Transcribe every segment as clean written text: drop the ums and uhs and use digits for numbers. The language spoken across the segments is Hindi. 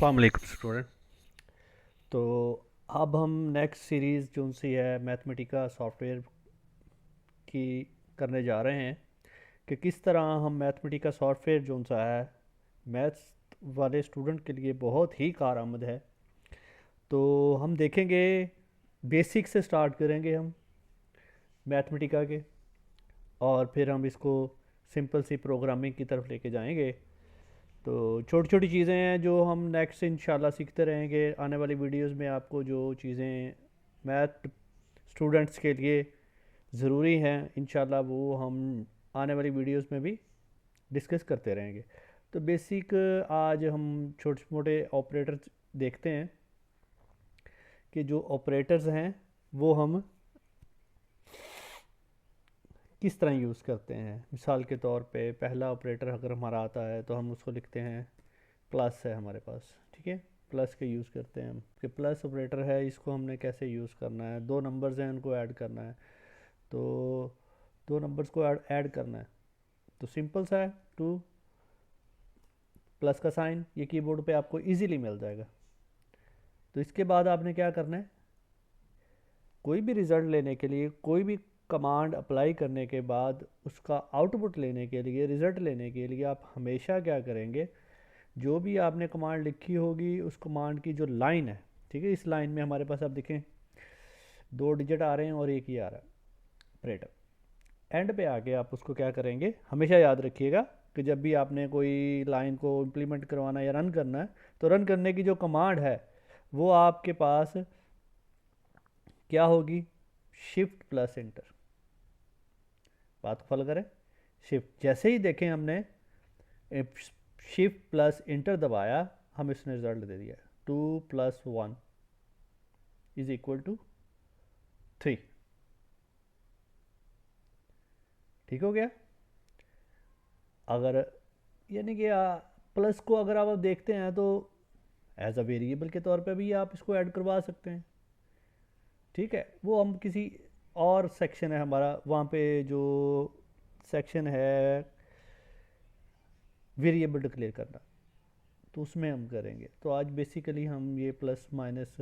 अस्सलाम वालेकुम स्टूडेंट। तो अब हम नेक्स्ट सीरीज़ जो सी है मैथमेटिका सॉफ्टवेयर की करने जा रहे हैं कि किस तरह हम मैथमेटिका सॉफ्टवेयर जो सा है मैथ्स वाले स्टूडेंट के लिए बहुत ही कारआमद है। तो हम देखेंगे, बेसिक से स्टार्ट करेंगे हम मैथमेटिका के, और फिर हम इसको सिंपल सी प्रोग्रामिंग की तरफ लेके जाएंगे। तो छोटी छोटी चीज़ें हैं जो हम नेक्स्ट इंशाल्लाह सीखते रहेंगे आने वाली वीडियोस में। आपको जो चीज़ें मैथ स्टूडेंट्स के लिए ज़रूरी हैं इंशाल्लाह वो हम आने वाली वीडियोस में भी डिस्कस करते रहेंगे। तो बेसिक आज हम छोटे मोटे ऑपरेटर्स देखते हैं कि जो ऑपरेटर्स हैं वो हम किस तरह यूज़ करते हैं। मिसाल के तौर पे पहला ऑपरेटर अगर हमारा आता है तो हम उसको लिखते हैं प्लस है हमारे पास, ठीक है। प्लस के यूज़ करते हैं हम कि प्लस ऑपरेटर है, इसको हमने कैसे यूज़ करना है। दो नंबर्स हैं उनको ऐड करना है, तो दो नंबर्स को ऐड करना है तो सिंपल सा है, टू प्लस का साइन ये कीबोर्ड पे आपको इजीली मिल जाएगा। तो इसके बाद आपने क्या करना है, कोई भी रिज़ल्ट लेने के लिए, कोई भी कमांड अप्लाई करने के बाद उसका आउटपुट लेने के लिए, रिज़ल्ट लेने के लिए आप हमेशा क्या करेंगे, जो भी आपने कमांड लिखी होगी उस कमांड की जो लाइन है, ठीक है, इस लाइन में हमारे पास आप देखें दो डिजिट आ रहे हैं और एक ही आ रहा है ऑपरेटर। एंड पे आके आप उसको क्या करेंगे, हमेशा याद रखिएगा कि जब भी आपने कोई लाइन को इम्प्लीमेंट करवाना है या रन करना है तो रन करने की जो कमांड है वो आपके पास क्या होगी, शिफ्ट प्लस इंटर। बात को फॉलो करें, शिफ्ट जैसे ही देखें हमने शिफ्ट प्लस इंटर दबाया, हम इसने रिजल्ट दे दिया 2 + 1 इज इक्वल टू 3। ठीक हो गया। अगर यानी कि प्लस को अगर आप देखते हैं तो एज अ वेरिएबल के तौर पे भी आप इसको ऐड करवा सकते हैं, ठीक है। वो हम किसी और सेक्शन है हमारा, वहाँ पे जो सेक्शन है वेरिएबल डिक्लेयर करना, तो उसमें हम करेंगे। तो आज बेसिकली हम ये प्लस माइनस।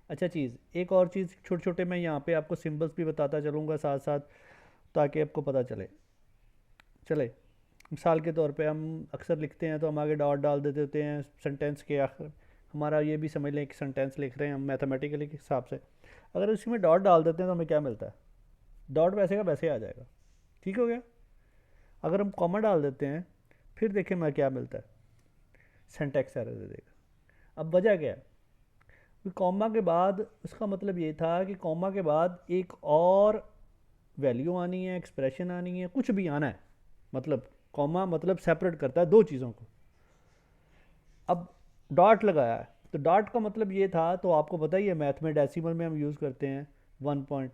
अच्छा चीज़, एक और चीज़ छोटे छोटे मैं यहाँ पे आपको सिंबल्स भी बताता चलूँगा साथ साथ, ताकि आपको पता चले चले। मिसाल के तौर पे हम अक्सर लिखते हैं तो हम आगे डॉट डाल देते होते हैं सेंटेंस के आखिर। हमारा ये भी समझ लें कि सेंटेंस लिख रहे हैं हम मैथमेटिकली के हिसाब से, अगर इसमें डॉट डाल देते हैं तो हमें क्या मिलता है, डॉट वैसे का वैसे आ जाएगा। ठीक हो गया। अगर हम कॉमा डाल देते हैं फिर देखें मैं क्या मिलता है, सेंटेक्स एरर दे देगा। अब वजह क्या है, कॉमा के बाद उसका मतलब ये था कि कॉमा के बाद एक और वैल्यू आनी है, एक्सप्रेशन आनी है, कुछ भी आना है। मतलब कॉमा मतलब सेपरेट करता है दो चीज़ों को। अब डॉट लगाया है तो डॉट का मतलब ये था, तो आपको पता ही है मैथ में डेसिमल में हम यूज़ करते हैं 1 पॉइंट,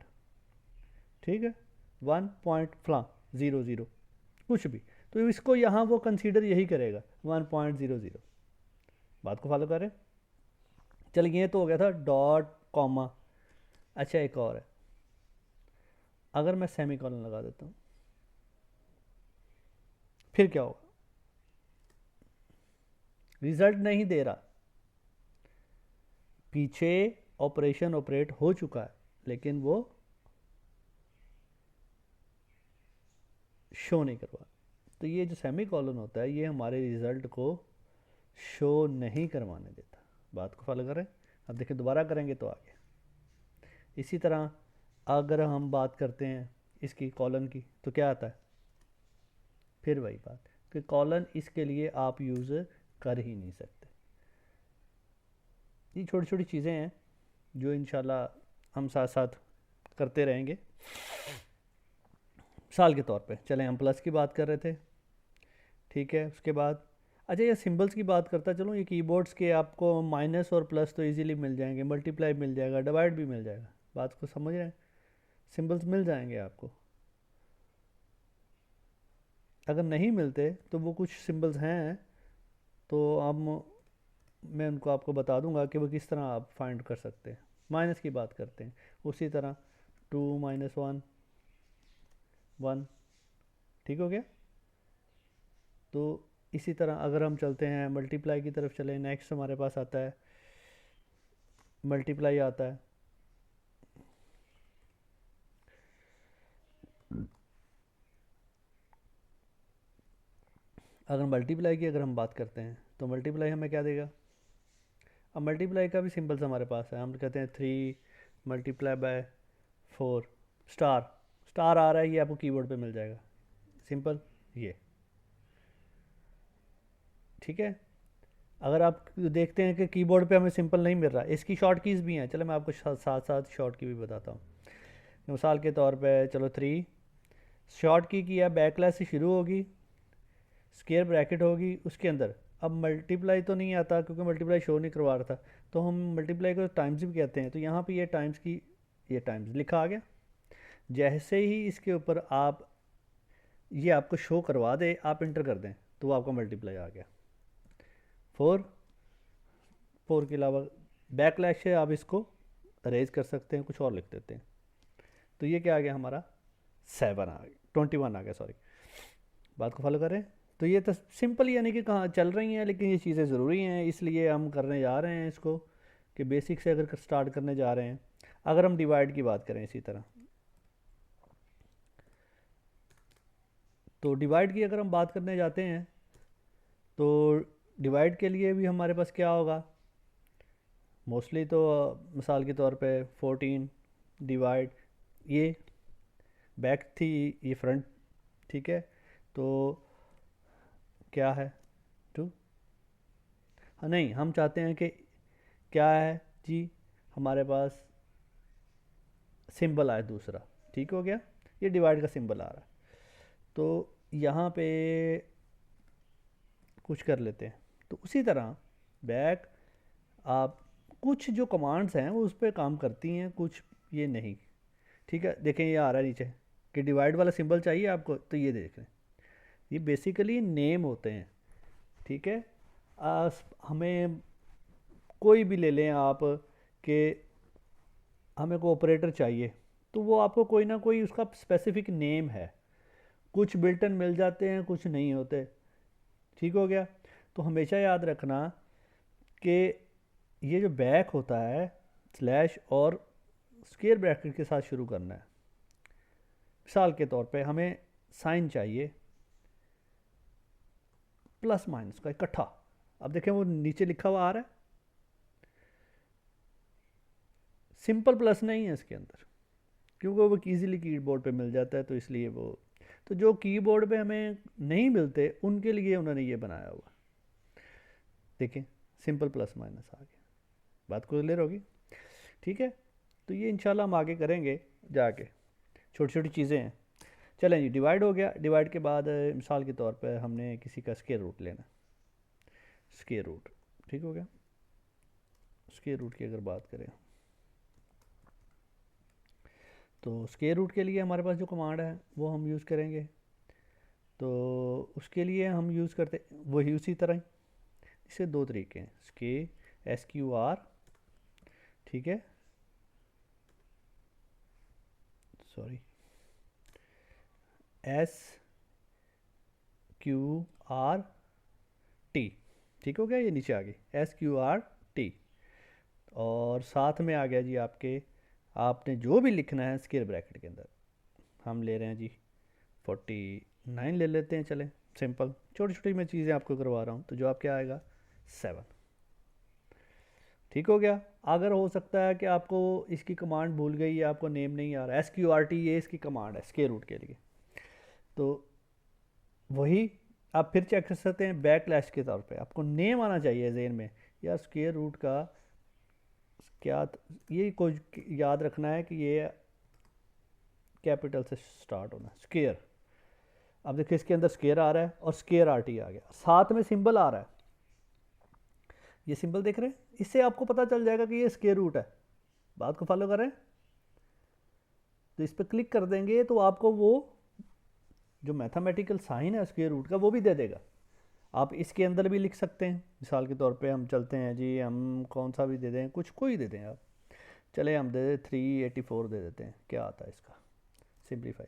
ठीक है, 1.0 0 कुछ भी। तो इसको यहाँ वो कंसीडर यही करेगा 1.00। बात को फॉलो करें। चलिए ये तो हो गया था डॉट कॉमा। अच्छा एक और है, अगर मैं सेमी कॉलन लगा देता हूँ फिर क्या होगा, रिजल्ट नहीं दे रहा, पीछे ऑपरेशन ऑपरेट हो चुका है लेकिन वो शो नहीं करवा। तो ये जो सेमी कॉलन होता है ये हमारे रिजल्ट को शो नहीं करवाने देता। बात को फॉलो करें। अब देखिए दोबारा करेंगे तो आगे इसी तरह अगर हम बात करते हैं इसकी कॉलन की तो क्या आता है, फिर वही बात कि कॉलन इसके लिए आप यूज़ कर ही नहीं सकते। ये छोटी छोटी चीज़ें हैं जो इंशाल्लाह हम साथ साथ करते रहेंगे। मिसाल के तौर पे चलें, हम प्लस की बात कर रहे थे, ठीक है। उसके बाद अच्छा ये सिंबल्स की बात करता चलूँ, ये कीबोर्ड्स के आपको माइनस और प्लस तो इजीली मिल जाएंगे, मल्टीप्लाई मिल जाएगा, डिवाइड भी मिल जाएगा। बात को समझ रहे हैं, सिंबल्स मिल जाएंगे आपको। अगर नहीं मिलते तो वो कुछ सिंबल्स हैं, तो हम मैं उनको आपको बता दूंगा कि वो किस तरह आप फाइंड कर सकते हैं। माइनस की बात करते हैं उसी तरह 2 - 1 1, ठीक हो गया। तो इसी तरह अगर हम चलते हैं मल्टीप्लाई की तरफ चले, नेक्स्ट हमारे पास आता है मल्टीप्लाई आता है। अगर मल्टीप्लाई की अगर हम बात करते हैं तो मल्टीप्लाई हमें क्या देगा। अब मल्टीप्लाई का भी सिंबल्स हमारे पास है, हम कहते हैं 3 × 4 स्टार। स्टार आ रहा है, ये आपको कीबोर्ड पे मिल जाएगा, सिंपल ये, ठीक है। अगर आप देखते हैं कि कीबोर्ड पे हमें सिंपल नहीं मिल रहा, इसकी शॉर्ट कीज़ भी हैं, चलो मैं आपको साथ साथ शॉर्ट की भी बताता हूँ। मिसाल के तौर पे चलो 3 शॉर्ट की किया, बैकलैश से शुरू होगी, स्क्वायर ब्रैकेट होगी उसके अंदर। अब मल्टीप्लाई तो नहीं आता क्योंकि मल्टीप्लाई शो नहीं करवा रहा था, तो हम मल्टीप्लाई को टाइम्स भी कहते हैं, तो यहाँ पे ये टाइम्स की ये टाइम्स लिखा आ गया। जैसे ही इसके ऊपर आप ये आपको शो करवा दे, आप इंटर कर दें, तो वो आपका मल्टीप्लाई आ गया। 4 के अलावा बैकलैश से आप इसको अरेज कर सकते हैं, कुछ और लिख देते हैं, तो ये क्या आ गया हमारा 7 आ गया, 21 आ गया, सॉरी। बात को फॉलो करें तो ये तो सिंपल, यानी कि कहाँ चल रही हैं, लेकिन ये चीज़ें ज़रूरी हैं, इसलिए हम करने जा रहे हैं इसको कि बेसिक से अगर स्टार्ट करने जा रहे हैं। अगर हम डिवाइड की बात करें इसी तरह, तो डिवाइड की अगर हम बात करने जाते हैं तो डिवाइड के लिए भी हमारे पास क्या होगा, मोस्टली तो मिसाल के तौर पे 14 डिवाइड, ये बैक थी, ये फ्रंट, ठीक है, तो क्या है 2। हाँ नहीं, हम चाहते हैं कि क्या है जी, हमारे पास सिंबल आए दूसरा, ठीक हो गया, ये डिवाइड का सिंबल आ रहा है, तो यहाँ पे कुछ कर लेते हैं। तो उसी तरह बैक आप कुछ जो कमांड्स हैं वो उस पर काम करती हैं, कुछ ये नहीं, ठीक है। देखें ये आ रहा है नीचे कि डिवाइड वाला सिंबल चाहिए आपको, तो ये देख लें, ये बेसिकली नेम होते हैं, ठीक है। हमें कोई भी ले लें आप कि हमें को ऑपरेटर चाहिए, तो वो आपको कोई ना कोई उसका स्पेसिफिक नेम है, कुछ बिल्टन मिल जाते हैं, कुछ नहीं होते, ठीक हो गया। तो हमेशा याद रखना कि ये जो बैक होता है स्लैश और स्क्वायर ब्रैकेट के साथ शुरू करना है। मिसाल के तौर पे हमें साइन चाहिए प्लस माइनस का इकट्ठा, अब देखें वो नीचे लिखा हुआ आ रहा है, सिंपल प्लस नहीं है इसके अंदर, क्योंकि वो ईज़िली कीबोर्ड पे मिल जाता है, तो इसलिए वो, तो जो कीबोर्ड पे हमें नहीं मिलते उनके लिए उन्होंने ये बनाया हुआ, देखें सिंपल प्लस माइनस आ गया। बात क्लियर होगी, ठीक है। तो ये इंशाल्लाह हम आगे करेंगे जाके, छोटी छोटी चीज़ें हैं। चलें जी, डिवाइड हो गया। डिवाइड के बाद मिसाल के तौर पर हमने किसी का स्क्वायर रूट लेना, स्क्वायर रूट, ठीक हो गया। स्क्वायर रूट की अगर बात करें तो स्क्वायर रूट के लिए हमारे पास जो कमांड है वो हम यूज़ करेंगे, तो उसके लिए हम यूज़ करते वही उसी तरह ही, इससे दो तरीके हैं, SQR, ठीक है, सॉरी SQRT, ठीक हो गया, ये नीचे आ गई SQRT, और साथ में आ गया जी आपके, आपने जो भी लिखना है स्क्वायर ब्रैकेट के अंदर, हम ले रहे हैं जी 49 ले लेते हैं, चलें सिंपल, छोटी छोटी मैं चीज़ें आपको करवा रहा हूँ, तो जो आपके आएगा 7, ठीक हो गया। अगर हो सकता है कि आपको इसकी कमांड भूल गई या आपको नेम नहीं आ रहा, SQRT ये इसकी कमांड है स्क्वायर रूट के लिए, तो वही आप फिर चेक कर सकते हैं बैकलैश के तौर पे, आपको नेम आना चाहिए जेन में, या स्क्वायर रूट का क्या, ये कुछ याद रखना है कि ये कैपिटल से स्टार्ट होना, स्क्वायर। अब देखिए इसके अंदर स्क्वायर आ रहा है और स्क्वायर RT आ गया, साथ में सिंबल आ रहा है, ये सिंबल देख रहे हैं, इससे आपको पता चल जाएगा कि ये स्क्वायर रूट है। बात को फॉलो करें, तो इस पर क्लिक कर देंगे तो आपको वो जो मैथमेटिकल साइन है स्क्वायर रूट का वो भी दे देगा। आप इसके अंदर भी लिख सकते हैं, मिसाल के तौर पे हम चलते हैं जी, हम कौन सा भी दे दें, कुछ कोई दे दें आप, चले हम दे दें 384 दे देते हैं, क्या आता है इसका सिंप्लीफाई,